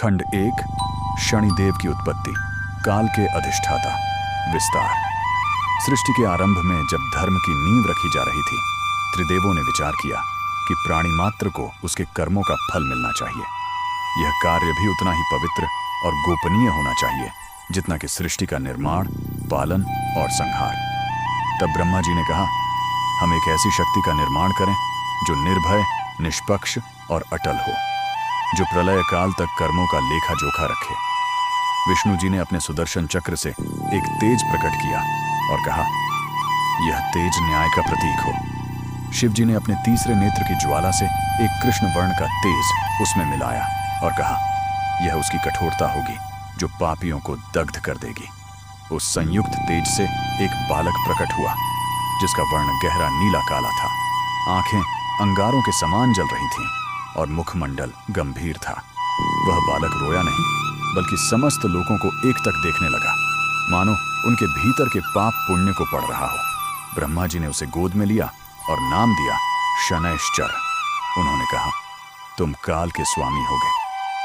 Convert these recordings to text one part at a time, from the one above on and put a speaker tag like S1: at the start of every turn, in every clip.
S1: खंड 1। शनिदेव की उत्पत्ति, काल के अधिष्ठाता, विस्तार। सृष्टि के आरंभ में जब धर्म की नींव रखी जा रही थी, त्रिदेवों ने विचार किया कि प्राणी मात्र को उसके कर्मों का फल मिलना चाहिए। यह कार्य भी उतना ही पवित्र और गोपनीय होना चाहिए जितना कि सृष्टि का निर्माण, पालन और संहार। तब ब्रह्मा जी ने कहा, हम एक ऐसी शक्ति का निर्माण करें जो निर्भय, निष्पक्ष और अटल हो, जो प्रलय काल तक कर्मों का लेखा जोखा रखे। विष्णु जी ने अपने सुदर्शन चक्र से एक तेज प्रकट किया और कहा, यह तेज न्याय का प्रतीक हो। शिव जी ने अपने तीसरे नेत्र की ज्वाला से एक कृष्ण वर्ण का तेज उसमें मिलाया और कहा, यह उसकी कठोरता होगी जो पापियों को दग्ध कर देगी। उस संयुक्त तेज से एक बालक प्रकट हुआ जिसका वर्ण गहरा नीला काला था। आंखें अंगारों के समान जल रही थीं और मुखमंडल गंभीर था। वह बालक रोया नहीं, बल्कि समस्त लोगों को एक तक देखने लगा, मानो उनके भीतर के पाप पुण्य को पढ़ रहा हो। ब्रह्मा जी ने उसे गोद में लिया और नाम दिया शनैश्चर। उन्होंने कहा, तुम काल के स्वामी होगे।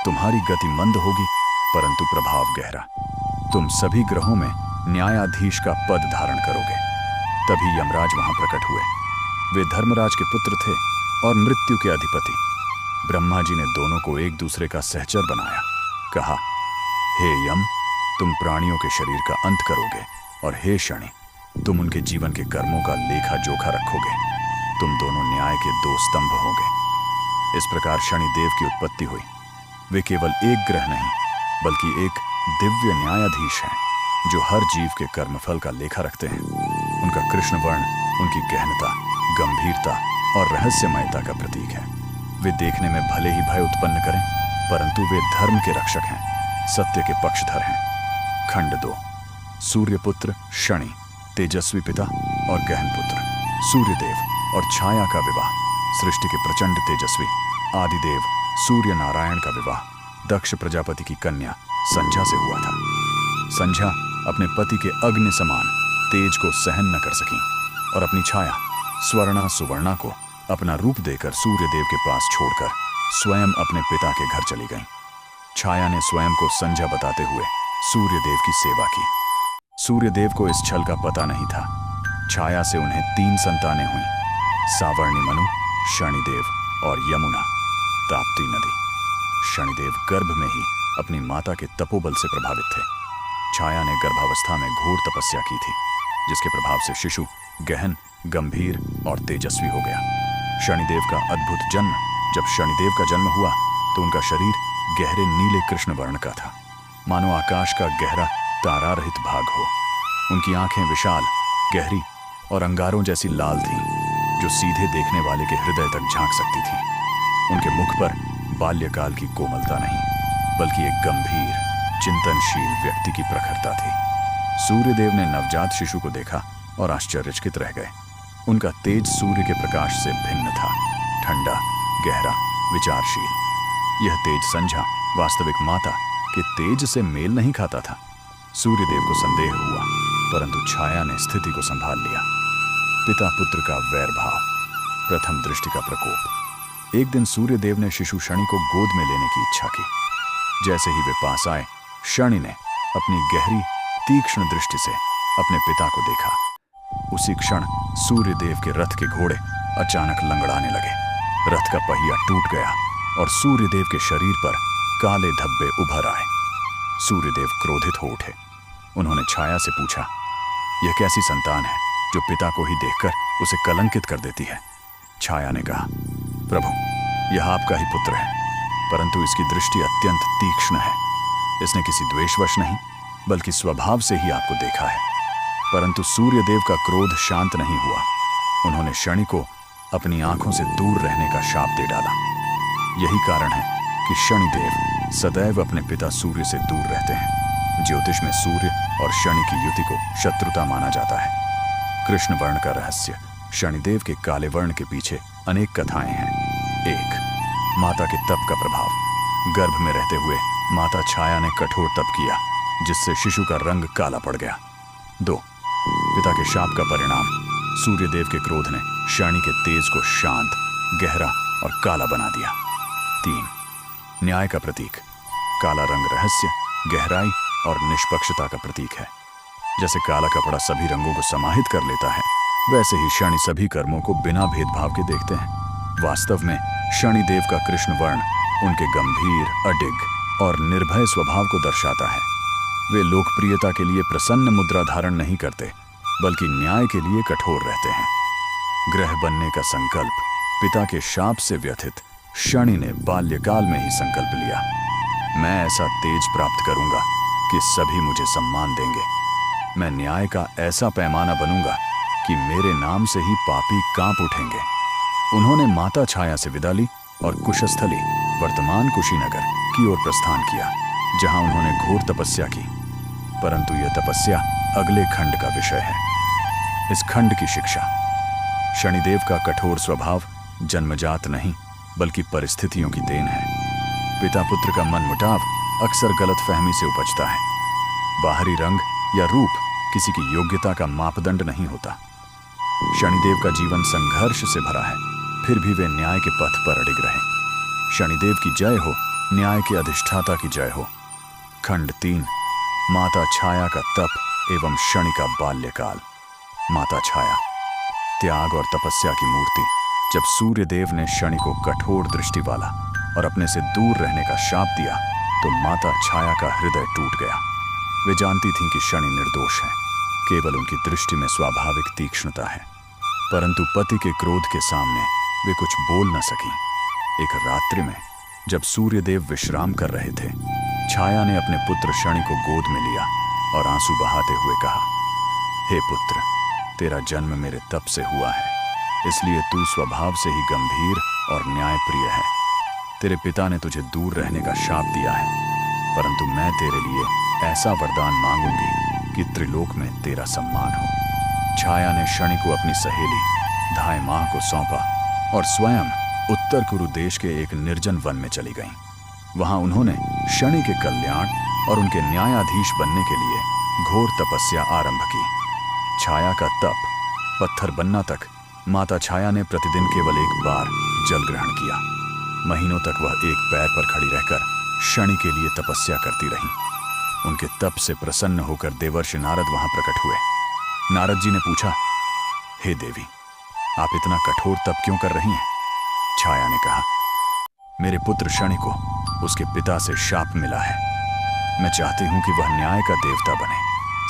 S1: तुम्हारी गति मंद होगी परंतु प्रभाव गहरा। तुम सभी ग्रहों में न्यायाधीश का पद धारण करोगे। तभी यमराज वहां प्रकट हुए। वे धर्मराज के पुत्र थे और मृत्यु के अधिपति। ब्रह्मा जी ने दोनों को एक दूसरे का सहचर बनाया। कहा, हे यम, तुम प्राणियों के शरीर का अंत करोगे, और हे शनि, तुम उनके जीवन के कर्मों का लेखा जोखा रखोगे। तुम दोनों न्याय के दो स्तंभ होगे। इस प्रकार शनिदेव की उत्पत्ति हुई। वे केवल एक ग्रह नहीं, बल्कि एक दिव्य न्यायाधीश हैं जो हर जीव के कर्मफल का लेखा रखते हैं। उनका कृष्ण वर्ण उनकी गहनता, गंभीरता और रहस्यमयता का प्रतीक है। वे देखने में भले ही भय उत्पन्न करें, परंतु वे धर्म के रक्षक हैं, सत्य के पक्षधर हैं। खंड 2। सूर्यपुत्र शनि, तेजस्वी पिता और गहन पुत्र। सूर्यदेव और छाया का विवाह। सृष्टि के प्रचंड तेजस्वी आदिदेव सूर्य नारायण का विवाह दक्ष प्रजापति की कन्या संध्या से हुआ था। संध्या अपने पति के अग्नि समान तेज को सहन न कर सकी और अपनी छाया स्वर्णा सुवर्णा को अपना रूप देकर सूर्यदेव के पास छोड़कर स्वयं अपने पिता के घर चली गईं। छाया ने स्वयं को संध्या बताते हुए सूर्यदेव की सेवा की। सूर्यदेव को इस छल का पता नहीं था। छाया से उन्हें 3 संतानें हुईं, सावर्णी मनु, शनिदेव और यमुना, ताप्ती नदी। शनिदेव गर्भ में ही अपनी माता के तपोबल से प्रभावित थे। छाया ने गर्भावस्था में घोर तपस्या की थी, जिसके प्रभाव से शिशु गहन, गंभीर और तेजस्वी हो गया। शनिदेव का अद्भुत जन्म। जब शनिदेव का जन्म हुआ तो उनका शरीर गहरे नीले कृष्ण वर्ण का था, मानो आकाश का गहरा तारा रहित भाग हो। उनकी आंखें विशाल, गहरी और अंगारों जैसी लाल थीं, जो सीधे देखने वाले के हृदय तक झांक सकती थीं। उनके मुख पर बाल्यकाल की कोमलता नहीं, बल्कि एक गंभीर, चिंतनशील व्यक्ति की प्रखरता थी। सूर्यदेव ने नवजात शिशु को देखा और आश्चर्यचकित रह गए। उनका तेज सूर्य के प्रकाश से भिन्न था, ठंडा, गहरा, विचारशील। यह तेज संध्या वास्तविक माता के तेज से मेल नहीं खाता था। सूर्यदेव को संदेह हुआ, परंतु छाया ने स्थिति को संभाल लिया। पिता पुत्र का वैर भाव, प्रथम दृष्टि का प्रकोप। एक दिन सूर्यदेव ने शिशु शनि को गोद में लेने की इच्छा की। जैसे ही वे पास आए, शनि ने अपनी गहरी, तीक्ष्ण दृष्टि से अपने पिता को देखा। उसी क्षण सूर्यदेव के रथ के घोड़े अचानक लंगड़ाने लगे। रथ का पहिया टूट गया और सूर्यदेव के शरीर पर काले धब्बे उभर आए। सूर्यदेव क्रोधित हो उठे। उन्होंने छाया से पूछा, यह कैसी संतान है जो पिता को ही देखकर उसे कलंकित कर देती है? छाया ने कहा, प्रभु, यह आपका ही पुत्र है, परंतु इसकी दृष्टि अत्यंत तीक्ष्ण है। इसने किसी द्वेषवश नहीं, बल्कि स्वभाव से ही आपको देखा है। परंतु सूर्यदेव का क्रोध शांत नहीं हुआ। उन्होंने शनि को अपनी आंखों से दूर रहने का शाप दे डाला। यही कारण है कि शनिदेव सदैव अपने पिता सूर्य से दूर रहते हैं। ज्योतिष में सूर्य और शनि की युति को शत्रुता माना जाता है। कृष्ण वर्ण का रहस्य। शनिदेव के काले वर्ण के पीछे अनेक कथाएं हैं। 1. माता के तप का प्रभाव। गर्भ में रहते हुए माता छाया ने कठोर तप किया, जिससे शिशु का रंग काला पड़ गया। 2. पिता के शाप का परिणाम। सूर्यदेव के क्रोध ने शनि के तेज को शांत, गहरा और काला बना दिया। 3. न्याय का प्रतीक। काला रंग रहस्य, गहराई और निष्पक्षता का प्रतीक है। जैसे काला कपड़ा सभी रंगों को समाहित कर लेता है, वैसे ही शनि सभी कर्मों को बिना भेदभाव के देखते हैं। वास्तव में शनिदेव का कृष्ण वर्ण उनके गंभीर, अडिग और निर्भय स्वभाव को दर्शाता है। वे लोकप्रियता के लिए प्रसन्न मुद्रा धारण नहीं करते, बल्कि न्याय के लिए कठोर रहते हैं। ग्रह बनने का संकल्प पिता के शाप से व्यथित शनि ने बाल्यकाल में ही संकल्प लिया। मैं ऐसा तेज प्राप्त करूंगा कि सभी मुझे सम्मान देंगे। मैं न्याय का ऐसा पैमाना बनूंगा कि मेरे नाम से ही पापी कांप उठेंगे। उन्होंने माता छाया से विदा ली और कुशस्थली, वर्तमान कुशीनगर की ओर प्रस्थान किया, जहां उन्होंने घोर तपस्या की। परंतु यह तपस्या अगले खंड का विषय है। इस खंड की शिक्षा। शनिदेव का कठोर स्वभाव जन्मजात नहीं, बल्कि परिस्थितियों की देन है। पिता पुत्र का मनमुटाव अक्सर गलतफहमी से उपजता है। बाहरी रंग या रूप किसी की योग्यता का मापदंड नहीं होता। शनिदेव का जीवन संघर्ष से भरा है, फिर भी वे न्याय के पथ पर अडिग रहे। शनिदेव की जय हो, न्याय के अधिष्ठाता की जय हो। खंड 3, माता छाया का तप एवं शनि का बाल्यकाल। माता छाया, त्याग और तपस्या की मूर्ति। जब सूर्यदेव ने शनि को कठोर दृष्टि वाला और अपने से दूर रहने का शाप दिया, तो माता छाया का हृदय टूट गया। वे जानती थीं कि शनि निर्दोष है, केवल उनकी दृष्टि में स्वाभाविक तीक्ष्णता है। परंतु पति के क्रोध के सामने वे कुछ बोल न सकी। एक रात्रि में जब सूर्यदेव विश्राम कर रहे थे, छाया ने अपने पुत्र शनि को गोद में लिया और आंसू बहाते हुए कहा, हे पुत्र, तेरा जन्म मेरे तप से हुआ है, इसलिए तू स्वभाव से ही गंभीर और न्यायप्रिय है। तेरे पिता ने तुझे दूर रहने का शाप दिया है, परंतु मैं तेरे लिए ऐसा वरदान मांगूंगी कि त्रिलोक में तेरा सम्मान हो। छाया ने शनि को अपनी सहेली धाय मां को सौंपा और स्वयं उत्तर कुरु देश के एक निर्जन वन में चली गईं। वहां उन्होंने शनि के कल्याण और उनके न्यायाधीश बनने के लिए घोर तपस्या आरंभ की। छाया का तप पत्थर बनना तक माता छाया ने प्रतिदिन केवल एक बार जल ग्रहण किया। महीनों तक वह एक पैर पर खड़ी रहकर शनि के लिए तपस्या करती रहीं। उनके तप से प्रसन्न होकर देवर्षि नारद वहां प्रकट हुए। नारद जी ने पूछा, हे देवी, आप इतना कठोर तप क्यों कर रही हैं? छाया ने कहा, मेरे पुत्र शनि को उसके पिता से शाप मिला है। मैं चाहती हूं कि वह न्याय का देवता बने,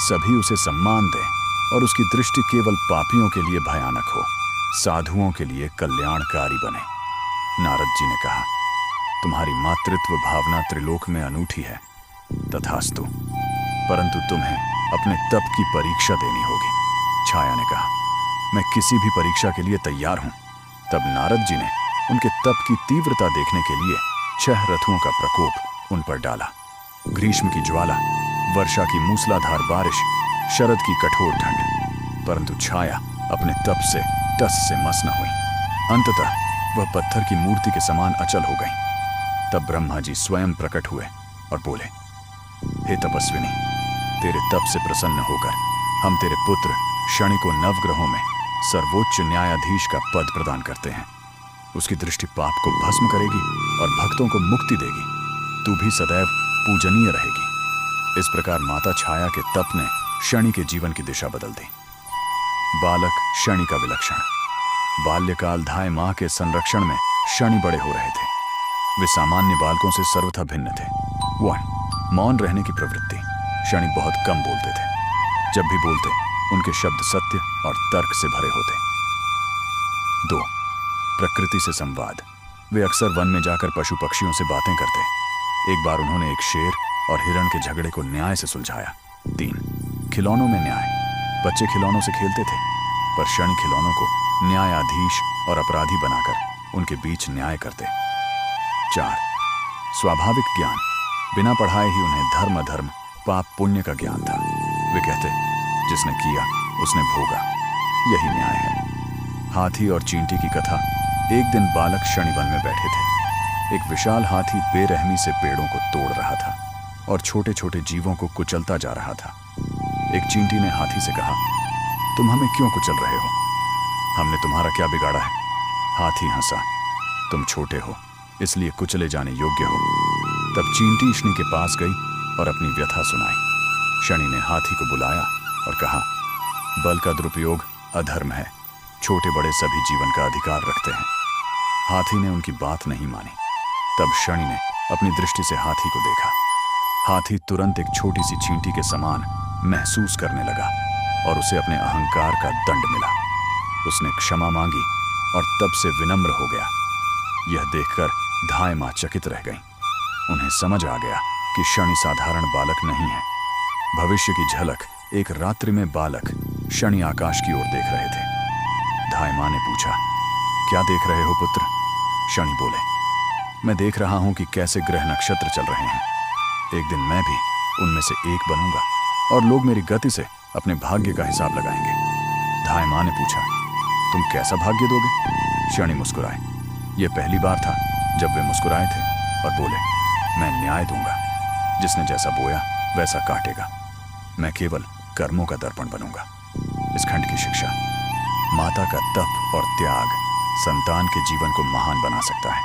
S1: सभी उसे सम्मान दें और उसकी दृष्टि केवल पापियों के लिए भयानक हो, साधुओं के लिए कल्याणकारी बने। नारद जी ने कहा, तुम्हारी मातृत्व भावना त्रिलोक में अनूठी है, तथास्तु, परंतु तुम्हें अपने तप की परीक्षा देनी होगी। छाया ने कहा, मैं किसी भी परीक्षा के लिए तैयार हूं। तब नारद जी ने उनके तप की तीव्रता देखने के लिए 6 रथुओं का प्रकोप उन पर डाला। ग्रीष्म की ज्वाला, वर्षा की मूसलाधार बारिश, शरद की कठोर ठंड, परंतु छाया अपने तप से टस से मस न हुई। अंततः वह पत्थर की मूर्ति के समान अचल हो गई। तब ब्रह्मा जी स्वयं प्रकट हुए और बोले, हे तपस्विनी, तेरे तप से प्रसन्न होकर हम तेरे पुत्र शनि को नवग्रहों में सर्वोच्च न्यायाधीश का पद प्रदान करते हैं। उसकी दृष्टि पाप को भस्म करेगी और भक्तों को मुक्ति देगी। तू भी सदैव पूजनीय रहेगी। इस प्रकार माता छाया के तप ने शनि के जीवन की दिशा बदल दी। बालक शनि का विलक्षण। बाल्यकाल धाय मां के संरक्षण में शनि बड़े हो रहे थे। वे सामान्य बालकों से सर्वथा भिन्न थे। 1. मौन रहने की प्रवृत्ति। शनि बहुत कम बोलते थे। जब भी बोलते, उनके शब्द सत्य और तर्क से भरे होते। 2. प्रकृति से संवाद। वे अक्सर वन में जाकर पशु पक्षियों से बातें करते। एक बार उन्होंने एक शेर और हिरण के झगड़े को न्याय से सुलझाया। 3. खिलौनों में न्याय। बच्चे खिलौनों से खेलते थे, पर शनि खिलौनों को न्यायाधीश और अपराधी बनाकर उनके बीच न्याय करते। 4. स्वाभाविक ज्ञान। बिना पढ़ाए ही उन्हें धर्म अधर्म, पाप पुण्य का ज्ञान था। वे कहते, जिसने किया उसने भोगा, यही न्याय है। हाथी और चींटी की कथा। एक दिन बालक शनि वन में बैठे थे। एक विशाल हाथी बेरहमी से पेड़ों को तोड़ रहा था और छोटे छोटे जीवों को कुचलता जा रहा था। एक चींटी ने हाथी से कहा, तुम हमें क्यों कुचल रहे हो? हमने तुम्हारा क्या बिगाड़ा है? हाथी हंसा, तुम छोटे हो, इसलिए कुचले जाने योग्य हो। तब चींटी शनि के पास गई और अपनी व्यथा सुनाई। शनि ने हाथी को बुलाया और कहा, बल का दुरुपयोग अधर्म है, छोटे बड़े सभी जीवन का अधिकार रखते हैं। हाथी ने उनकी बात नहीं मानी। तब शनि ने अपनी दृष्टि से हाथी को देखा। हाथी तुरंत एक छोटी सी चींटी के समान महसूस करने लगा और उसे अपने अहंकार का दंड मिला। उसने क्षमा मांगी और तब से विनम्र हो गया। यह देखकर धाय मां चकित रह गई। उन्हें समझ आ गया कि शनि साधारण बालक नहीं है। भविष्य की झलक एक रात्रि में बालक शनि आकाश की ओर देख रहे थे। धाय मां ने पूछा, क्या देख रहे हो पुत्र? शनि बोले, मैं देख रहा हूं कि कैसे ग्रह नक्षत्र चल रहे हैं। एक दिन मैं भी उनमें से एक बनूंगा और लोग मेरी गति से अपने भाग्य का हिसाब लगाएंगे। धाय मां ने पूछा, तुम कैसा भाग्य दोगे? शनि मुस्कुराए। यह पहली बार था जब वे मुस्कुराए थे और बोले, मैं न्याय दूंगा। जिसने जैसा बोया वैसा काटेगा। मैं केवल कर्मों का दर्पण बनूंगा। इस खंड की शिक्षा, माता का तप और त्याग संतान के जीवन को महान बना सकता है।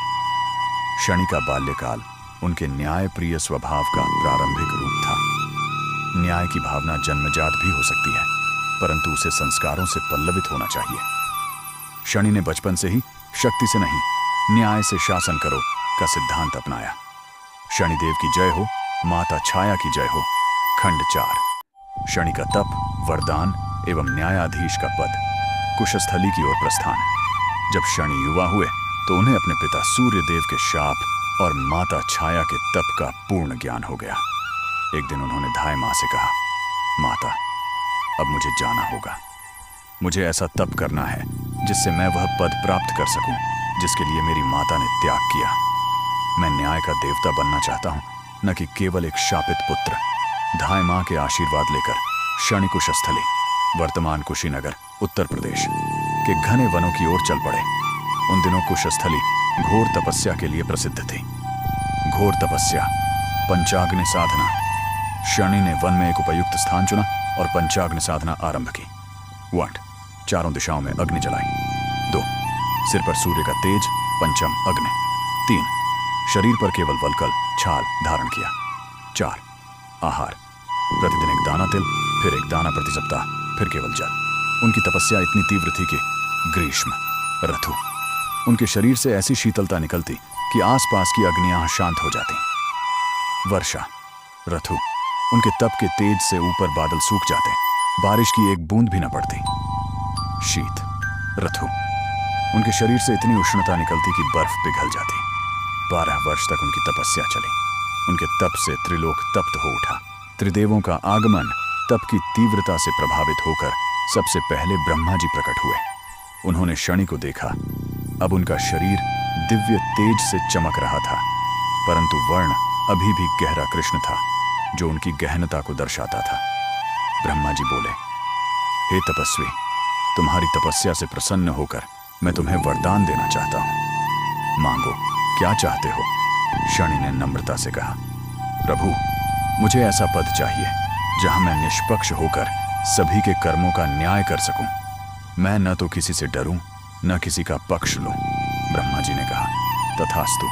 S1: शनि का बाल्यकाल उनके न्याय प्रिय स्वभाव का प्रारंभिक रूप था। न्याय की भावना जन्मजात भी हो सकती है, परंतु उसे संस्कारों से पल्लवित होना चाहिए। शनि ने बचपन से ही शक्ति से नहीं, न्याय से शासन करो का सिद्धांत अपनाया। शनिदेव की जय हो, माता छाया की जय हो। खंड 4। शनि का तप, वरदान एवं न्यायाधीश का पद। कुशस्थली की ओर प्रस्थान। जब शनि युवा हुए तो उन्हें अपने पिता सूर्यदेव के शाप और माता छाया के तप का पूर्ण ज्ञान हो गया। एक दिन उन्होंने धाय मां से कहा, माता, अब मुझे जाना होगा। मुझे ऐसा तप करना है जिससे मैं वह पद प्राप्त कर सकूं जिसके लिए मेरी माता ने त्याग किया। मैं न्याय का देवता बनना चाहता हूं, न कि केवल एक शापित पुत्र। धाय मां के आशीर्वाद लेकर शनि कुशस्थली, वर्तमान कुशीनगर, उत्तर प्रदेश के घने वनों की ओर चल पड़े। उन दिनों कुशस्थली घोर तपस्या के लिए प्रसिद्ध थी। घोर तपस्या, पंचाग्नि साधना। शनि ने वन में एक उपयुक्त स्थान चुना और पंचाग्नि साधना आरंभ की। 1. चारों दिशाओं में अग्नि जलाई। 2. सिर पर सूर्य का तेज, पंचम अग्नि। 3. शरीर पर केवल वलकल छाल धारण किया। 4. आहार, प्रतिदिन एक दाना तिल, फिर एक दाना प्रति सप्ताह, फिर केवल जल। उनकी तपस्या इतनी तीव्र थी कि ग्रीष्म ऋतु उनके शरीर से ऐसी शीतलता निकलती कि आसपास की अग्नियां शांत हो जाती। वर्षा ऋतु उनके तप के तेज से ऊपर बादल सूख जाते, बारिश की एक बूंद भी न पड़ती। शीत ऋतु उनके शरीर से इतनी उष्णता निकलती कि बर्फ पिघल जाती। 12 वर्ष तक उनकी तपस्या चली। उनके तप से त्रिलोक तप्त हो उठा। त्रिदेवों का आगमन तप की तीव्रता से प्रभावित होकर सबसे पहले ब्रह्मा जी प्रकट हुए। उन्होंने शनि को देखा। अब उनका शरीर दिव्य तेज से चमक रहा था, परंतु वर्ण अभी भी गहरा कृष्ण था, जो उनकी गहनता को दर्शाता था। ब्रह्मा जी बोले, हे तपस्वी, तुम्हारी तपस्या से प्रसन्न होकर मैं तुम्हें वरदान देना चाहता हूं। मांगो, क्या चाहते हो? शनि ने नम्रता से कहा, प्रभु, मुझे ऐसा पद चाहिए जहां मैं निष्पक्ष होकर सभी के कर्मों का न्याय कर सकूं। मैं न तो किसी से डरूं, न किसी का पक्ष लूं। ब्रह्मा जी ने कहा, तथास्तु।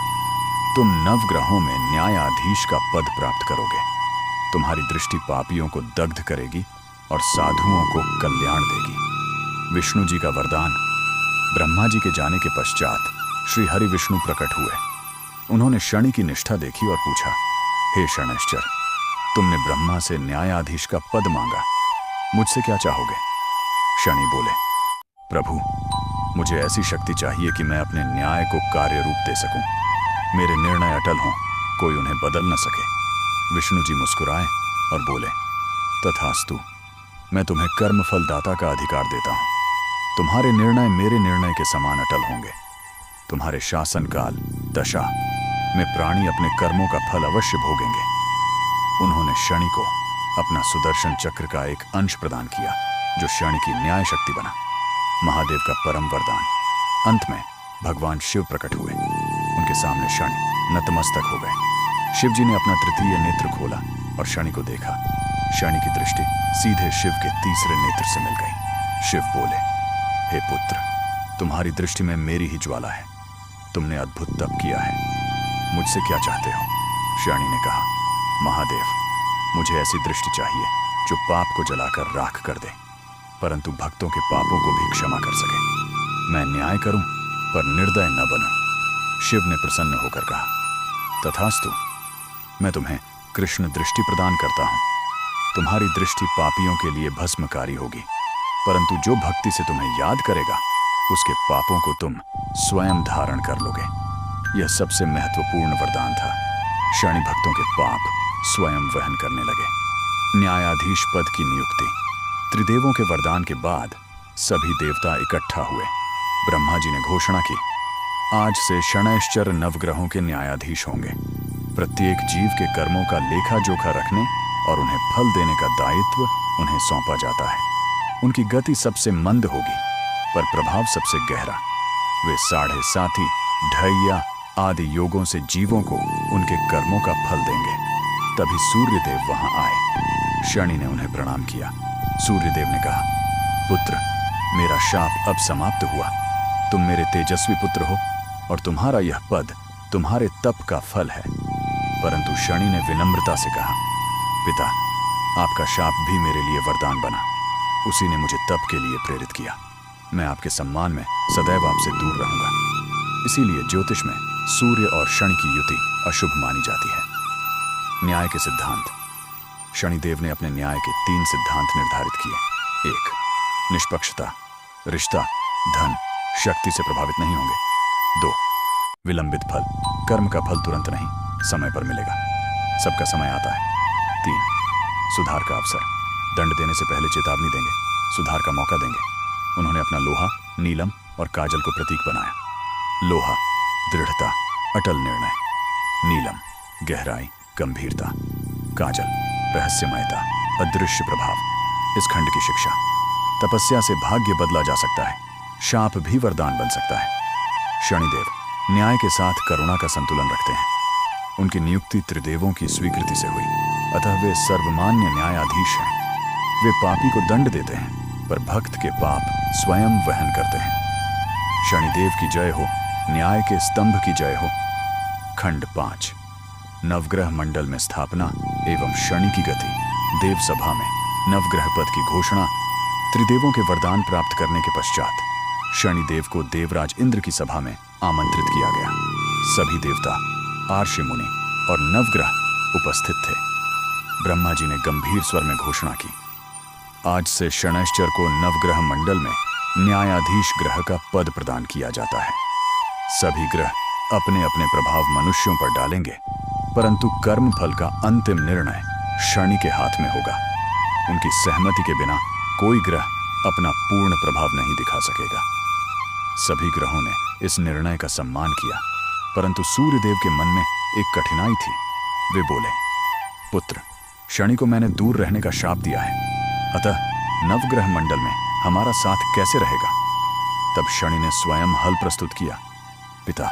S1: तुम नवग्रहों में न्यायाधीश का पद प्राप्त करोगे। तुम्हारी दृष्टि पापियों को दग्ध करेगी और साधुओं को कल्याण देगी। विष्णु जी का वरदान। ब्रह्मा जी के जाने के पश्चात श्री हरि विष्णु प्रकट हुए। उन्होंने शनि की निष्ठा देखी और पूछा, हे शनैश्चर, तुमने ब्रह्मा से न्यायाधीश का पद मांगा, मुझसे क्या चाहोगे? शनि बोले, प्रभु, मुझे ऐसी शक्ति चाहिए कि मैं अपने न्याय को कार्य रूप दे सकूं। मेरे निर्णय अटल हों, कोई उन्हें बदल न सके। विष्णु जी मुस्कुराए और बोले, तथास्तु। मैं तुम्हें कर्मफल दाता का अधिकार देता हूं। तुम्हारे निर्णय मेरे निर्णय के समान अटल होंगे। तुम्हारे शासनकाल दशा में प्राणी अपने कर्मों का फल अवश्य भोगेंगे। उन्होंने शनि को अपना सुदर्शन चक्र का एक अंश प्रदान किया, जो शनि की न्याय शक्ति बना। महादेव का परम वरदान। अंत में भगवान शिव प्रकट हुए। उनके सामने शनि नतमस्तक हो गए। शिव जी ने अपना तृतीय नेत्र खोला और शनि को देखा। शनि की दृष्टि सीधे शिव के तीसरे नेत्र से मिल गई। शिव बोले, हे पुत्र, तुम्हारी दृष्टि में मेरी ही ज्वाला है। तुमने अद्भुत तप किया है। मुझसे क्या चाहते हो? शनि ने कहा, महादेव, मुझे ऐसी दृष्टि चाहिए जो पाप को जलाकर राख कर दे, परंतु भक्तों के पापों को भी क्षमा कर सके। मैं न्याय करूं पर निर्दय न बनूं। शिव ने प्रसन्न होकर कहा, तथास्तु, मैं तुम्हें कृष्ण दृष्टि प्रदान करता हूं। तुम्हारी दृष्टि पापियों के लिए भस्मकारी होगी, परंतु जो भक्ति से तुम्हें याद करेगा उसके पापों को तुम स्वयं धारण कर लोगे। यह सबसे महत्वपूर्ण वरदान था। शनि भक्तों के पाप स्वयं वहन करने लगे। न्यायाधीश पद की नियुक्ति। त्रिदेवों के वरदान के बाद सभी देवता इकट्ठा हुए। ब्रह्मा जी ने घोषणा की, आज से शनैश्चर नवग्रहों के न्यायाधीश होंगे। प्रत्येक जीव के कर्मों का लेखा जोखा रखने और उन्हें फल देने का दायित्व उन्हें सौंपा जाता है। उनकी गति सबसे मंद होगी पर प्रभाव सबसे गहरा। वे 7.5 ढैया आदि योगों से जीवों को उनके कर्मों का फल देंगे। तभी सूर्यदेव वहां आए। शनि ने उन्हें प्रणाम किया। सूर्यदेव ने कहा, पुत्र, मेरा शाप अब समाप्त हुआ। तुम मेरे तेजस्वी पुत्र हो और तुम्हारा यह पद तुम्हारे तप का फल है। परंतु शनि ने विनम्रता से कहा, पिता, आपका शाप भी मेरे लिए वरदान बना। उसी ने मुझे तप के लिए प्रेरित किया। मैं आपके सम्मान में सदैव आपसे दूर रहूंगा। इसीलिए ज्योतिष में सूर्य और शनि की युति अशुभ मानी जाती है। न्याय के सिद्धांत। शनिदेव ने अपने न्याय के 3 सिद्धांत निर्धारित किए। 1. निष्पक्षता। रिश्ता, धन, शक्ति से प्रभावित नहीं होंगे। 2. विलंबित फल। कर्म का फल तुरंत नहीं, समय पर मिलेगा। सबका समय आता है। 3. सुधार का अवसर। दंड देने से पहले चेतावनी देंगे, सुधार का मौका देंगे। उन्होंने अपना लोहा, नीलम और काजल को प्रतीक बनाया। लोहा, दृढ़ता, अटल निर्णय। नीलम, गहराई, गंभीरता। काजल, रहस्यमयता, अदृश्य प्रभाव। इस खंड की शिक्षा। तपस्या से भाग्य बदला जा सकता है, शाप भी वरदान बन सकता है। शनिदेव न्याय के साथ करुणा का संतुलन रखते हैं। उनकी नियुक्ति त्रिदेवों की स्वीकृति से हुई, अतः वे सर्वमान्य न्यायाधीश हैं। वे पापी को दंड देते हैं पर भक्त के पाप स्वयं वहन करते हैं। शनिदेव की जय हो, न्याय के स्तंभ की जय हो। खंड 5। नवग्रह मंडल में स्थापना एवं शनि की गति। देव सभा में नवग्रह पद की घोषणा। त्रिदेवों के वरदान प्राप्त करने के पश्चात शनिदेव को देवराज इंद्र की सभा में आमंत्रित किया गया। सभी देवता, आर्षि मुनि और नवग्रह उपस्थित थे। ब्रह्मा जी ने गंभीर स्वर में घोषणा की, आज से शनैश्चर को नवग्रह मंडल में न्यायाधीश ग्रह का पद प्रदान किया जाता है। सभी ग्रह अपने अपने प्रभाव मनुष्यों पर डालेंगे, परंतु कर्म फल का अंतिम निर्णय शनि के हाथ में होगा। उनकी सहमति के बिना कोई ग्रह अपना पूर्ण प्रभाव नहीं दिखा सकेगा। सभी ग्रहों ने इस निर्णय का सम्मान किया, परंतु सूर्यदेव के मन में एक कठिनाई थी। वे बोले, पुत्र, शनि को मैंने दूर रहने का शाप दिया है, अतः नवग्रह मंडल में हमारा साथ कैसे रहेगा? तब शनि ने स्वयं हल प्रस्तुत किया, पिता,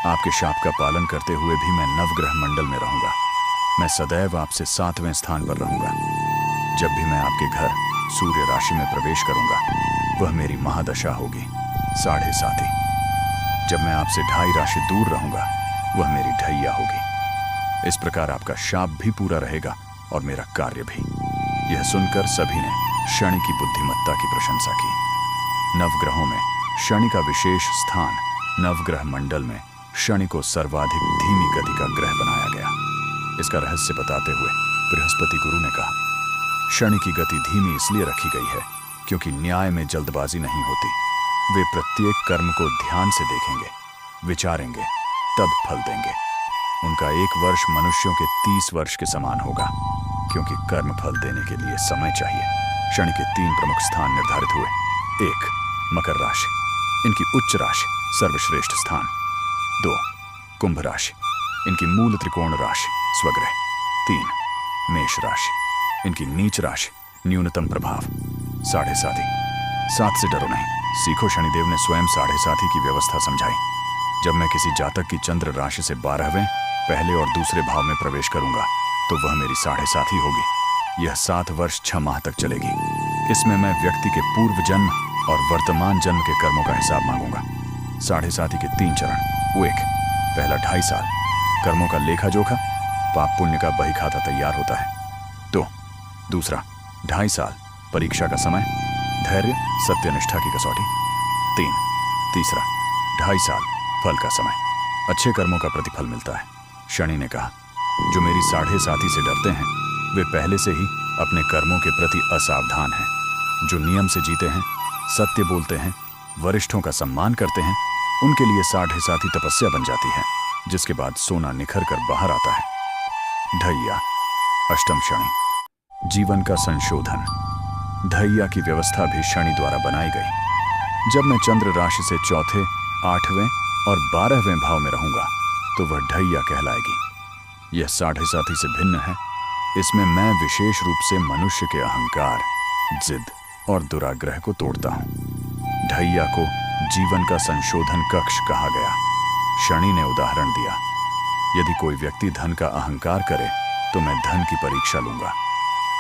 S1: आपके शाप का पालन करते हुए भी मैं नवग्रह मंडल में रहूंगा। मैं सदैव आपसे 7वें स्थान पर रहूंगा। जब भी मैं आपके घर सूर्य राशि में प्रवेश करूंगा, वह मेरी महादशा होगी, 7.5। जब मैं आपसे 2.5 राशि दूर रहूंगा, वह मेरी ढैया होगी। इस प्रकार आपका शाप भी पूरा रहेगा और मेरा कार्य भी। यह सुनकर सभी ने शनि की बुद्धिमत्ता की प्रशंसा की। नवग्रहों में शनि का विशेष स्थान। नवग्रह मंडल में शनि को सर्वाधिक धीमी गति का ग्रह बनाया गया। इसका रहस्य बताते हुए बृहस्पति गुरु ने कहा, शनि की गति धीमी इसलिए रखी गई है क्योंकि न्याय में जल्दबाजी नहीं होती। वे प्रत्येक कर्म को ध्यान से देखेंगे, विचारेंगे, तब फल देंगे। उनका 1 वर्ष मनुष्यों के 30 वर्ष के समान होगा, क्योंकि कर्म फल देने के लिए समय चाहिए। शनि के 3 प्रमुख स्थान निर्धारित हुए। 1. मकर राशि, इनकी उच्च राशि, सर्वश्रेष्ठ स्थान। 2. कुंभ राशि, इनकी मूल त्रिकोण राशि, स्वग्रह। 3. मेष राशि, इनकी नीच राशि, न्यूनतम प्रभाव, 7.5। 7 से डरो नहीं, सीखो। शनिदेव ने स्वयं 7.5 की व्यवस्था समझाई। जब मैं किसी जातक की चंद्र राशि से 12वें पहले और दूसरे भाव में प्रवेश करूंगा तो वह मेरी 7.5 होगी। यह 7 वर्ष 6 माह तक चलेगी। इसमें मैं व्यक्ति के पूर्व जन्म और वर्तमान जन्म के कर्मों का हिसाब मांगूंगा। 7.5 के 3 चरण। 1. पहला 2.5 साल कर्मों का लेखा जोखा, पाप पुण्य का बही खाता तैयार होता है। तो दूसरा, 2.5 साल परीक्षा का समय, धैर्य सत्यनिष्ठा की कसौटी। 3, तीसरा, 2.5 साल फल का समय, अच्छे कर्मों का प्रतिफल मिलता है। शनि ने कहा, जो मेरी साढ़े साथी से डरते हैं वे पहले से ही अपने कर्मों के प्रति असावधान हैं। जो नियम से जीते हैं, सत्य बोलते हैं, वरिष्ठों का सम्मान करते हैं, उनके लिए साढ़े साथी तपस्या बन जाती है, जिसके बाद सोना निखर कर बाहर आता है। ढैया, अष्टम शनि, जीवन का संशोधन। ढैया की व्यवस्था भी शनि द्वारा बनाई गई। जब मैं चंद्र राशि से चौथे, 8वें और 12वें भाव में रहूंगा तो वह ढैया कहलाएगी। यह साढ़े साथी से भिन्न है। इसमें मैं विशेष रूप से मनुष्य के अहंकार, जिद और दुराग्रह को तोड़ता हूं। ढैया को जीवन का संशोधन कक्ष कहा गया। शनि ने उदाहरण दिया, यदि कोई व्यक्ति धन का अहंकार करे तो मैं धन की परीक्षा लूंगा।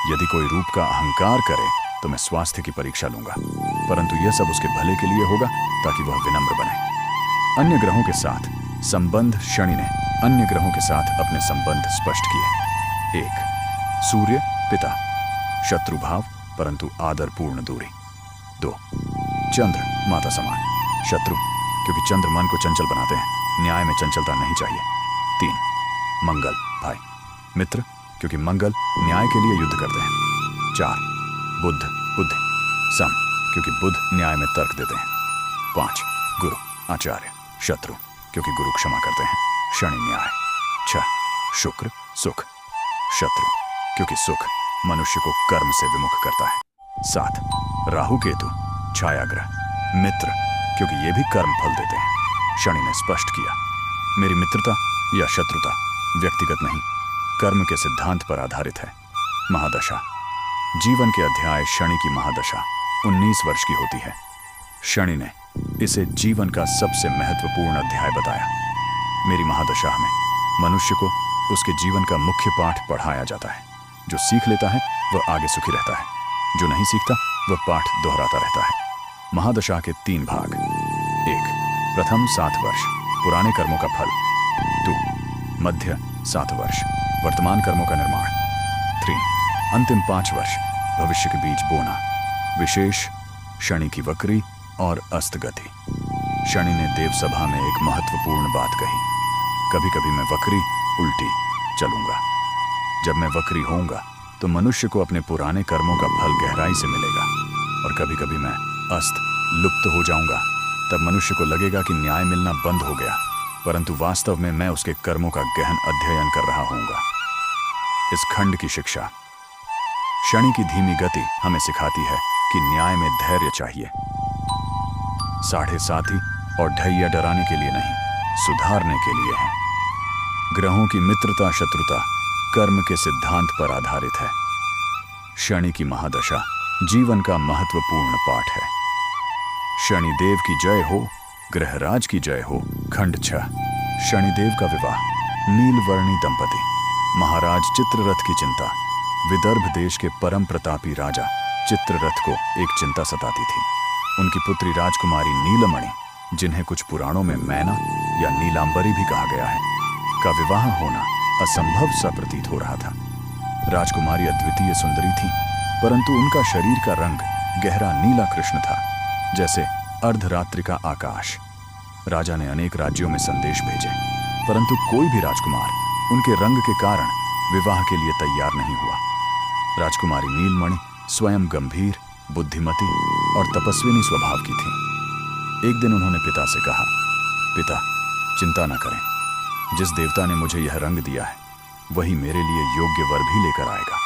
S1: यदि कोई रूप का अहंकार करे तो मैं स्वास्थ्य की परीक्षा लूंगा, परंतु यह सब उसके भले के लिए होगा ताकि वह विनम्र बने। अन्य ग्रहों के साथ संबंध। शनि ने अन्य ग्रहों के साथ अपने संबंध स्पष्ट किए। 1, सूर्य पिता, शत्रु भाव परंतु आदरपूर्ण दूरी। 2, चंद्र माता समान, शत्रु क्योंकि चंद्र मन को चंचल बनाते हैं, न्याय में चंचलता नहीं चाहिए। 3, मंगल भाई, मित्र क्योंकि मंगल न्याय के लिए युद्ध करते हैं। 4, बुद्ध बुद्धि, सम क्योंकि बुद्ध न्याय में तर्क देते हैं। 5, गुरु आचार्य, शत्रु क्योंकि गुरु क्षमा करते हैं, शनि न्याय। 6, शुक्र सुख, शत्रु क्योंकि सुख मनुष्य को कर्म से विमुख करता है। 7, राहु केतु छायाग्रह, मित्र क्योंकि ये भी कर्म फल देते हैं। शनि ने स्पष्ट किया, मेरी मित्रता या शत्रुता व्यक्तिगत नहीं, कर्म के सिद्धांत पर आधारित है। महादशा, जीवन के अध्याय शनि की महादशा 19 वर्ष की होती है। शनि ने इसे जीवन का सबसे महत्वपूर्ण अध्याय बताया। मेरी महादशा में मनुष्य को उसके जीवन का मुख्य पाठ पढ़ाया जाता है। जो सीख लेता है वह आगे सुखी रहता है, जो नहीं सीखता वह पाठ दोहराता रहता है। महादशा के 3 भाग। 1, प्रथम 7 वर्ष पुराने कर्मों का फल। 2, मध्य 7 वर्ष वर्तमान कर्मों का निर्माण। 3, अंतिम 5 वर्ष भविष्य के बीज बोना। विशेष, शनि की वक्री और अस्त गति। शनि ने देवसभा में एक महत्वपूर्ण बात कही, कभी कभी मैं वक्री उल्टी चलूंगा। जब मैं वक्री होऊंगा तो मनुष्य को अपने पुराने कर्मों का फल गहराई से मिलेगा, और कभी कभी मैं अस्त लुप्त हो जाऊंगा। तब मनुष्य को लगेगा कि न्याय मिलना बंद हो गया, परंतु वास्तव में मैं उसके कर्मों का गहन अध्ययन कर रहा होऊंगा। इस खंड की शिक्षा। शनि की धीमी गति हमें सिखाती है कि न्याय में धैर्य चाहिए। साढ़े साथी और ढैया डराने के लिए नहीं, सुधारने के लिए है। ग्रहों की मित्रता शत्रुता कर्म के सिद्धांत पर आधारित है। शनि की महादशा जीवन का महत्वपूर्ण पाठ है। शनिदेव की जय हो, ग्रहराज की जय हो। खंड 6, शनिदेव का विवाह। नीलवर्णी दंपति। महाराज चित्ररथ की चिंता। विदर्भ देश के परम प्रतापी राजा चित्ररथ को एक चिंता सताती थी। उनकी पुत्री राजकुमारी नीलमणि, जिन्हें कुछ पुराणों में मैना या नीलांबरी भी कहा गया है, का विवाह होना असंभव सा प्रतीत हो रहा था। राजकुमारी अद्वितीय सुंदरी थी, परंतु उनका शरीर का रंग गहरा नीला कृष्ण था, जैसे अर्धरात्रि का आकाश। राजा ने अनेक राज्यों में संदेश भेजे, परंतु कोई भी राजकुमार उनके रंग के कारण विवाह के लिए तैयार नहीं हुआ। राजकुमारी नीलमणि स्वयं गंभीर, बुद्धिमती और तपस्विनी स्वभाव की थी। एक दिन उन्होंने पिता से कहा, पिता चिंता न करें, जिस देवता ने मुझे यह रंग दिया है वही मेरे लिए योग्य वर भी लेकर आएगा।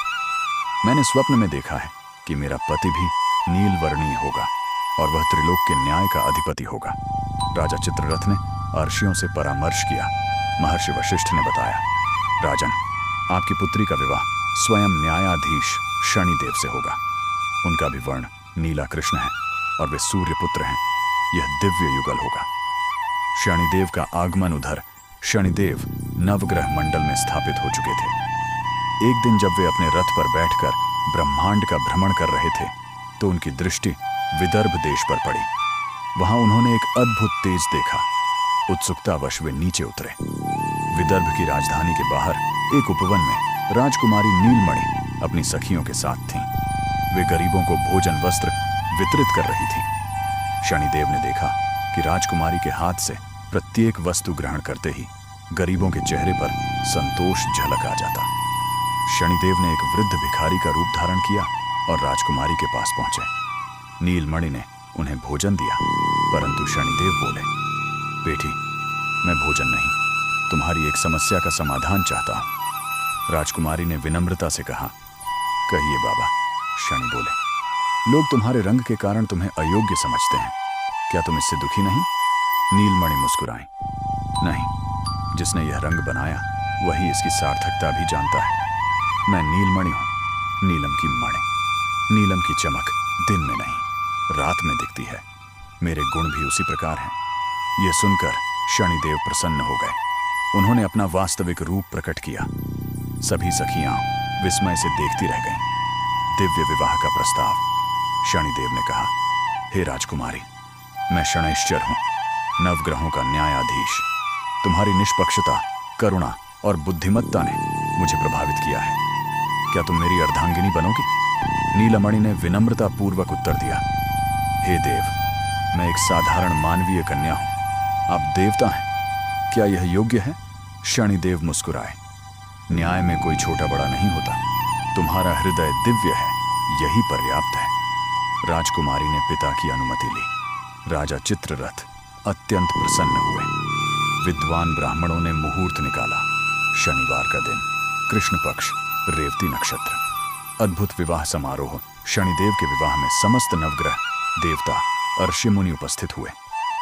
S1: मैंने स्वप्न में देखा है कि मेरा पति भी नीलवर्णीय होगा और वह त्रिलोक के न्याय का अधिपति होगा। राजा चित्ररथ ने अर्षियों से परामर्श किया। महर्षि वशिष्ठ ने बताया, राजन, आपकी पुत्री का विवाह स्वयं न्यायाधीश शनिदेव से होगा। उनका भी वर्ण नीला कृष्ण है और वे सूर्य पुत्र हैं। यह दिव्य युगल होगा। शनिदेव का आगमन। उधर शनिदेव नवग्रह मंडल में स्थापित हो चुके थे। एक दिन जब वे अपने रथ पर बैठकर ब्रह्मांड का भ्रमण कर रहे थे तो उनकी दृष्टि विदर्भ देश पर पड़ी। वहां उन्होंने एक अद्भुत तेज देखा। उत्सुकतावश वे नीचे उतरे। विदर्भ की राजधानी के बाहर एक उपवन में राजकुमारी नीलमणि अपनी सखियों के साथ थीं। वे गरीबों को भोजन वस्त्र वितरित कर रही थीं। शनिदेव ने देखा कि राजकुमारी के हाथ से प्रत्येक वस्तु ग्रहण करते ही गरीबों के चेहरे पर संतोष झलक आ जाता। शनिदेव ने एक वृद्ध भिखारी का रूप धारण किया और राजकुमारी के पास पहुंचे। नीलमणि ने उन्हें भोजन दिया, परंतु शनिदेव बोले, बेटी, मैं भोजन नहीं, तुम्हारी एक समस्या का समाधान चाहता हूं। राजकुमारी ने विनम्रता से कहा, कहिए बाबा। शनि बोले, लोग तुम्हारे रंग के कारण तुम्हें अयोग्य समझते हैं, क्या तुम इससे दुखी नहीं? नीलमणि मुस्कुराई, नहीं, जिसने यह रंग बनाया वही इसकी सार्थकता भी जानता है। मैं नीलमणि हूं, नीलम की मणि। नीलम की चमक दिन में नहीं, रात में दिखती है। मेरे गुण भी उसी प्रकार हैं। यह सुनकर शनिदेव प्रसन्न हो गए। उन्होंने अपना वास्तविक रूप प्रकट किया। सभी सखियां विस्मय से देखती रह गईं। दिव्य विवाह का प्रस्ताव। शनिदेव ने कहा, हे राजकुमारी, मैं शनैश्चर हूं, नवग्रहों का न्यायाधीश। तुम्हारी निष्पक्षता, करुणा और बुद्धिमत्ता ने मुझे प्रभावित किया है। क्या तुम मेरी अर्धांगिनी बनोगी? नीलमणि ने विनम्रता पूर्वक उत्तर दिया, हे देव, मैं एक साधारण मानवीय कन्या हूं, आप देवता हैं, क्या यह योग्य है? शनिदेव मुस्कुराए, न्याय में कोई छोटा बड़ा नहीं होता। तुम्हारा हृदय दिव्य है, यही पर्याप्त है। राजकुमारी ने पिता की अनुमति ली। राजा चित्ररथ अत्यंत प्रसन्न हुए। विद्वान ब्राह्मणों ने मुहूर्त निकाला। शनिवार का दिन, कृष्ण पक्ष, रेवती नक्षत्र। अद्भुत विवाह समारोह। शनिदेव के विवाह में समस्त नवग्रह, देवता और ऋषि मुनि उपस्थित हुए।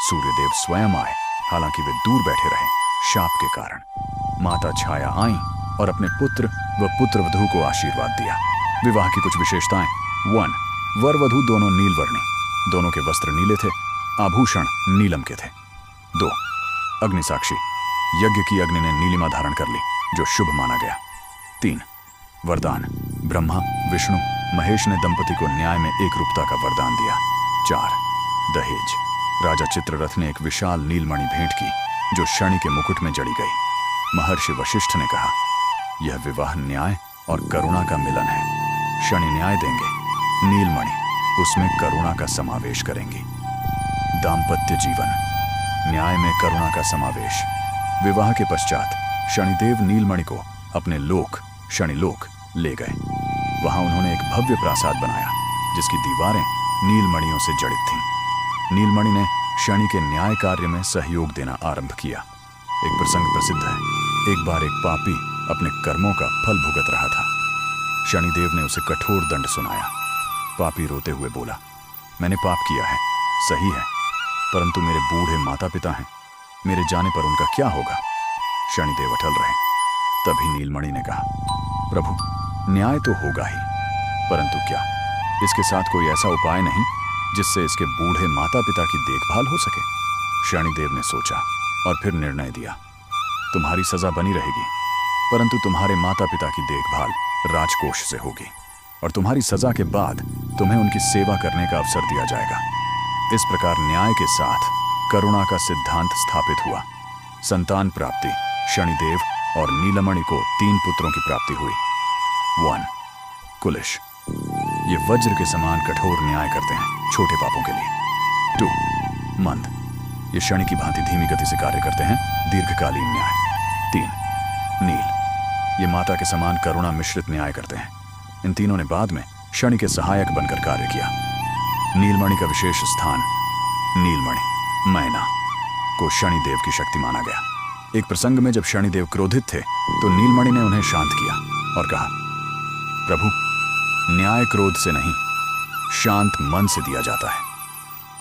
S1: सूर्यदेव स्वयं आए, हालांकि वे दूर बैठे रहे शाप के कारण। माता छाया आईं और अपने पुत्र व पुत्रवधू को आशीर्वाद दिया। विवाह की कुछ विशेषताएं। 1. वर वधू दोनों नीलवर्णी, दोनों के वस्त्र नीले थे, आभूषण नीलम के थे। 2. अग्निसाक्षी, यज्ञ की अग्नि ने नीलिमा धारण कर ली, जो शुभ माना गया। 3. वरदान, ब्रह्मा, विष्णु, महेश ने दंपति को न्याय में एक रूपता का वरदान दिया। 4. दहेज, राजा चित्ररथ ने एक विशाल नीलमणि भेंट की, जो शनि के मुकुट में जड़ी गई। महर्षि वशिष्ठ ने कहा, यह विवाह न्याय और करुणा का मिलन है। शनि न्याय देंगे, नीलमणि उसमें करुणा का समावेश करेंगी। दाम्पत्य जीवन, न्याय में करुणा का समावेश। विवाह के पश्चात शनिदेव नीलमणि को अपने लोक, शनिलोक, ले गए। वहां उन्होंने एक भव्य प्रासाद बनाया, जिसकी दीवारें नीलमणियों से जड़ित थीं। नीलमणि ने शनि के न्याय कार्य में सहयोग देना आरंभ किया। एक प्रसंग प्रसिद्ध है। एक बार एक पापी अपने कर्मों का फल भुगत रहा था। शनिदेव ने उसे कठोर दंड सुनाया। पापी रोते हुए बोला, मैंने पाप किया है, सही है, परंतु मेरे बूढ़े माता पिता हैं, मेरे जाने पर उनका क्या होगा? शनिदेव अटल रहे। तभी नीलमणि ने कहा, प्रभु, न्याय तो होगा ही, परंतु क्या इसके साथ कोई ऐसा उपाय नहीं जिससे इसके बूढ़े माता पिता की देखभाल हो सके? शनिदेव ने सोचा और फिर निर्णय दिया, तुम्हारी सजा बनी रहेगी, परंतु तुम्हारे माता पिता की देखभाल राजकोष से होगी, और तुम्हारी सजा के बाद तुम्हें उनकी सेवा करने का अवसर दिया जाएगा। इस प्रकार न्याय के साथ करुणा का सिद्धांत स्थापित हुआ। संतान प्राप्ति, शनिदेव और नीलमणि को 3 पुत्रों की प्राप्ति हुई। 1. कुलिश, ये वज्र के समान कठोर न्याय करते हैं छोटे पापों के लिए। 2. मंद, ये शनि की भांति धीमी गति से कार्य करते हैं, दीर्घकालीन न्याय। 3. नील, ये माता के समान करुणा मिश्रित न्याय करते हैं। इन तीनों ने बाद में शनि के सहायक बनकर कार्य किया। नीलमणि का विशेष स्थान, नीलमणि, मैना, को शनिदेव की शक्ति माना गया। एक प्रसंग में जब शनिदेव क्रोधित थे तो नीलमणि ने उन्हें शांत किया और कहा, प्रभु, न्याय क्रोध से नहीं, शांत मन से दिया जाता है।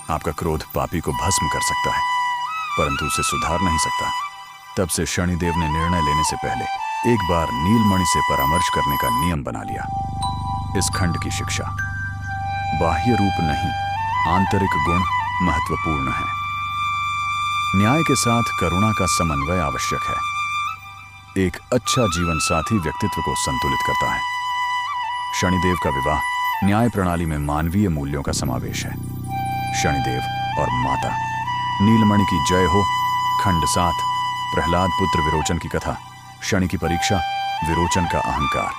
S1: आपका क्रोध पापी को भस्म कर सकता है, परंतु उसे सुधार नहीं सकता। तब से शनिदेव ने निर्णय लेने से पहले एक बार नीलमणि से परामर्श करने का नियम बना लिया। इस खंड की शिक्षा, बाह्य रूप नहीं, आंतरिक गुण महत्वपूर्ण है। न्याय के साथ करुणा का समन्वय आवश्यक है। एक अच्छा जीवन साथी व्यक्तित्व को संतुलित करता है। शनिदेव का विवाह न्याय प्रणाली में मानवीय मूल्यों का समावेश है। शनिदेव और माता। नीलमणि की जय हो। खंड 7, प्रहलाद पुत्र विरोचन की कथा, शनि की परीक्षा विरोचन का अहंकार।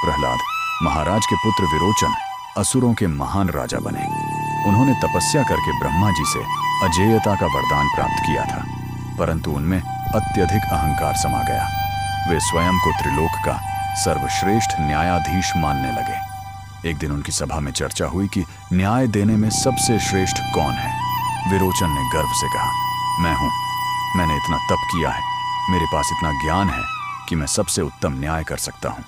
S1: प्रहलाद, महाराज के पुत्र विरोचन असुरों के महान राजा बने। उन्होंने तपस्या करके ब्रह्मा जी से अजेयता का वरदान प्राप्त किया था, परंतु उनमें अत्यधिक अहंकार समा गया। वे स्वयं को त्रिलोक का सर्वश्रेष्ठ न्यायाधीश मानने लगे। एक दिन उनकी सभा में चर्चा हुई कि न्याय देने में सबसे श्रेष्ठ कौन है। विरोचन ने गर्व से कहा, मैं हूं। मैंने इतना तप किया है, मेरे पास इतना ज्ञान है कि मैं सबसे उत्तम न्याय कर सकता हूं।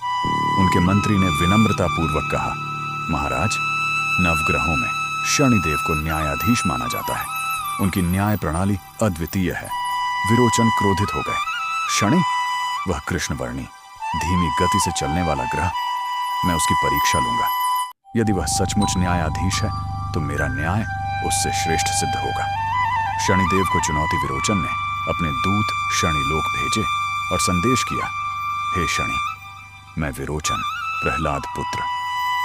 S1: उनके मंत्री ने विनम्रतापूर्वक कहा, महाराज, नवग्रहों में शनिदेव को न्यायाधीश माना जाता है। उनकी न्याय प्रणाली अद्वितीय है। विरोचन क्रोधित हो गए। शनि? वह कृष्णवर्णी, धीमी गति से चलने वाला ग्रह। मैं उसकी परीक्षा लूंगा। यदि वह सचमुच न्यायाधीश है तो मेरा न्याय उससे श्रेष्ठ सिद्ध होगा। शनिदेव को चुनौती विरोचन ने अपने दूत शनिलोक भेजे और संदेश किया, हे शनि, मैं विरोचन, प्रहलाद पुत्र,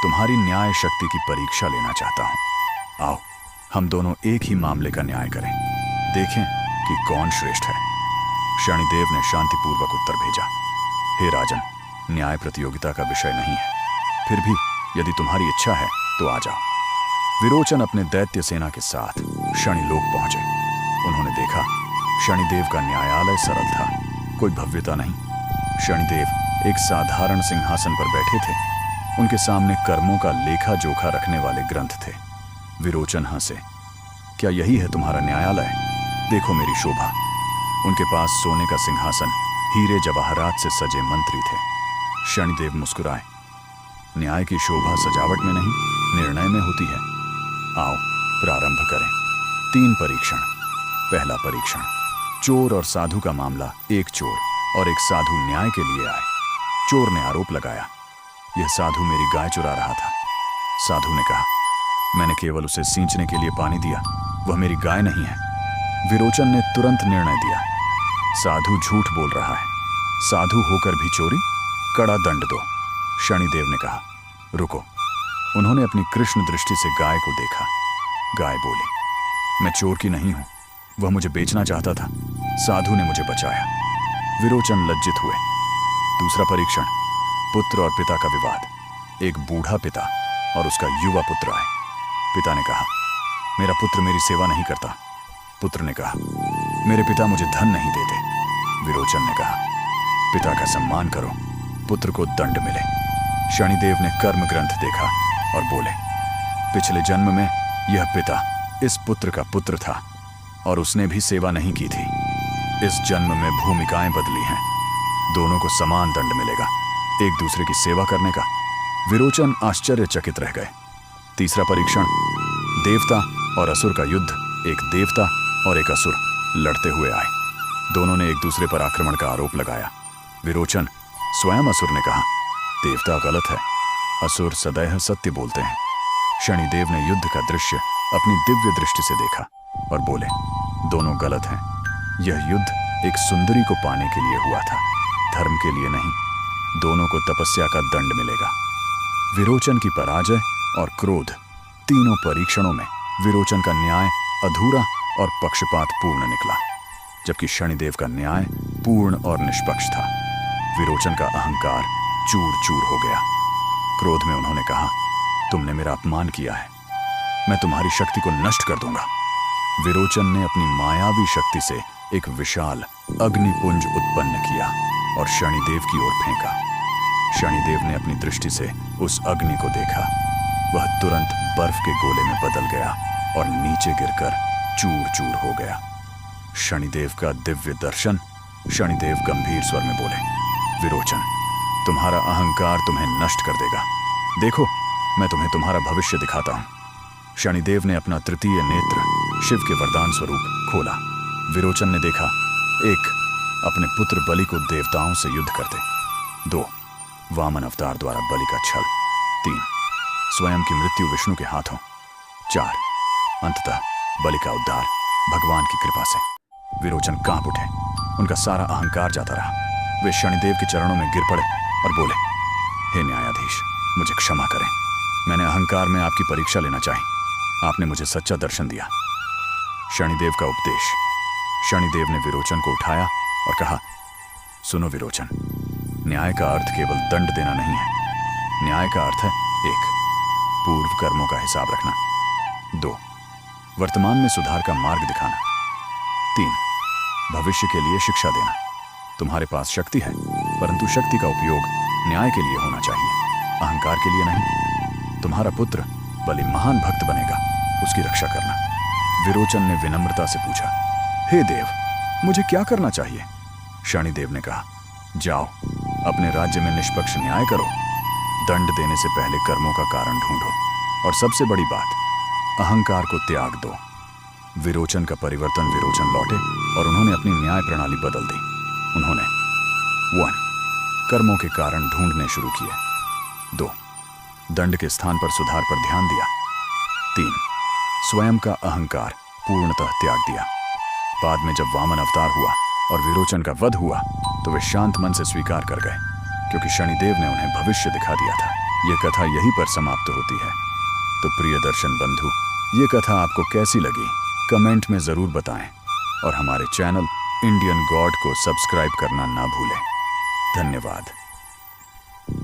S1: तुम्हारी न्याय शक्ति की परीक्षा लेना चाहता हूं। आओ, हम दोनों एक ही मामले का न्याय करें, देखें कि कौन श्रेष्ठ है। शनिदेव ने शांतिपूर्वक उत्तर भेजा, हे राजन, न्याय प्रतियोगिता का विषय नहीं है, फिर भी यदि तुम्हारी इच्छा है तो आ जाओ। विरोचन अपने दैत्य सेना के साथ शनिलोक पहुंचे। उन्होंने देखा, शनिदेव का न्यायालय सरल था, कोई भव्यता नहीं। शनिदेव एक साधारण सिंहासन पर बैठे थे। उनके सामने कर्मों का लेखा जोखा रखने वाले ग्रंथ थे। विरोचन हंसे, क्या यही है तुम्हारा न्यायालय? देखो मेरी शोभा। उनके पास सोने का सिंहासन, हीरे जवाहरात से सजे मंत्री थे। शनिदेव मुस्कुराए, न्याय की शोभा सजावट में नहीं, निर्णय में होती है। आओ प्रारंभ करें। 3 परीक्षण। पहला परीक्षण, चोर और साधु का मामला। एक चोर और एक साधु न्याय के लिए आए। चोर ने आरोप लगाया, यह साधु मेरी गाय चुरा रहा था। साधु ने कहा, मैंने केवल उसे सींचने के लिए पानी दिया, वह मेरी गाय नहीं है। विरोचन ने तुरंत निर्णय दिया, साधु झूठ बोल रहा है, साधु होकर भी चोरी, कड़ा दंड दो। शनिदेव ने कहा, रुको। उन्होंने अपनी कृष्ण दृष्टि से गाय को देखा। गाय बोली, मैं चोर की नहीं हूं, वह मुझे बेचना चाहता था, साधु ने मुझे बचाया। विरोचन लज्जित हुए। दूसरा परीक्षण, पुत्र और पिता का विवाद। एक बूढ़ा पिता और उसका युवा पुत्र आए। पिता ने कहा, मेरा पुत्र मेरी सेवा नहीं करता। पुत्र ने कहा, मेरे पिता मुझे धन नहीं देते। विरोचन ने कहा, पिता का सम्मान करो, पुत्र को दंड मिले। शनिदेव ने कर्म ग्रंथ देखा और बोले, पिछले जन्म में यह पिता इस पुत्र का पुत्र था और उसने भी सेवा नहीं की थी। इस जन्म में भूमिकाएं बदली हैं, दोनों को समान दंड मिलेगा, एक दूसरे की सेवा करने का। विरोचन आश्चर्यचकित रह गए। तीसरा परीक्षण, देवता और असुर का युद्ध। एक देवता और एक असुर लड़ते हुए आए। दोनों ने एक दूसरे पर आक्रमण का आरोप लगाया। विरोचन स्वयं असुर ने कहा, देवता गलत है, असुर सदैव सत्य बोलते हैं। शनिदेव ने युद्ध का दृश्य अपनी दिव्य दृष्टि से देखा और बोले, दोनों गलत हैं। यह युद्ध एक सुंदरी को पाने के लिए हुआ था, धर्म के लिए नहीं। दोनों को तपस्या का दंड मिलेगा। विरोचन की पराजय और क्रोध, तीनों परीक्षणों में विरोचन का न्याय अधूरा और पक्षपातपूर्ण निकला, जबकि शनिदेव का न्याय पूर्ण और निष्पक्ष था। विरोचन का अहंकार चूर चूर हो गया। क्रोध में उन्होंने कहा, तुमने मेरा अपमान किया है, मैं तुम्हारी शक्ति को नष्ट कर दूंगा। विरोचन ने अपनी मायावी शक्ति से एक विशाल अग्निपुंज उत्पन्न किया और शनिदेव की ओर फेंका। शनिदेव ने अपनी दृष्टि से उस अग्नि को देखा। वह तुरंत बर्फ के गोले में बदल गया और नीचे गिरकर चूर चूर हो गया। शनिदेव का दिव्य दर्शन। शनिदेव गंभीर स्वर में बोले, विरोचन, तुम्हारा अहंकार तुम्हें नष्ट कर देगा। देखो, मैं तुम्हें तुम्हारा भविष्य दिखाता हूं। शनिदेव ने अपना तृतीय नेत्र शिव के वरदान स्वरूप खोला। विरोचन ने देखा, 1, अपने पुत्र बलि को देवताओं से युद्ध करते। 2, वामन अवतार द्वारा बलि का छल। 3, स्वयं की मृत्यु विष्णु के हाथों। 4, अंततः बलि का उद्धार भगवान की कृपा से। विरोचन कांप उठे, उनका सारा अहंकार जाता रहा। वे शनिदेव के चरणों में गिर पड़े और बोले, हे न्यायाधीश, मुझे क्षमा करें, मैंने अहंकार में आपकी परीक्षा लेना चाही, आपने मुझे सच्चा दर्शन दिया। शनिदेव का उपदेश। शनिदेव ने विरोचन को उठाया और कहा, सुनो विरोचन, न्याय का अर्थ केवल दंड देना नहीं है। न्याय का अर्थ है 1. पूर्व कर्मों का हिसाब रखना। 2. वर्तमान में सुधार का मार्ग दिखाना। 3. भविष्य के लिए शिक्षा देना। तुम्हारे पास शक्ति है, परंतु शक्ति का उपयोग न्याय के लिए होना चाहिए, अहंकार के लिए नहीं। तुम्हारा पुत्र बलि महान भक्त बनेगा, उसकी रक्षा करना। विरोचन ने विनम्रता से पूछा, हे देव, मुझे क्या करना चाहिए? शनिदेव ने कहा, जाओ, अपने राज्य में निष्पक्ष न्याय करो। दंड देने से पहले कर्मों का कारण ढूंढो, और सबसे बड़ी बात, अहंकार को त्याग दो। विरोचन का परिवर्तन विरोचन लौटे और उन्होंने अपनी न्याय प्रणाली बदल दी। उन्होंने 1. कर्मों के कारण ढूंढने शुरू किए। 2. दंड के स्थान पर सुधार पर ध्यान दिया। 3. स्वयं का अहंकार पूर्णतः त्याग दिया। बाद में जब वामन अवतार हुआ और विरोचन का वध हुआ तो वे शांत मन से स्वीकार कर गए, क्योंकि शनिदेव ने उन्हें भविष्य दिखा दिया था। ये कथा यहीं पर समाप्त होती है। तो प्रिय दर्शन बंधु, ये कथा आपको कैसी लगी कमेंट में जरूर बताएं, और हमारे चैनल इंडियन गॉड को सब्सक्राइब करना ना भूलें। धन्यवाद।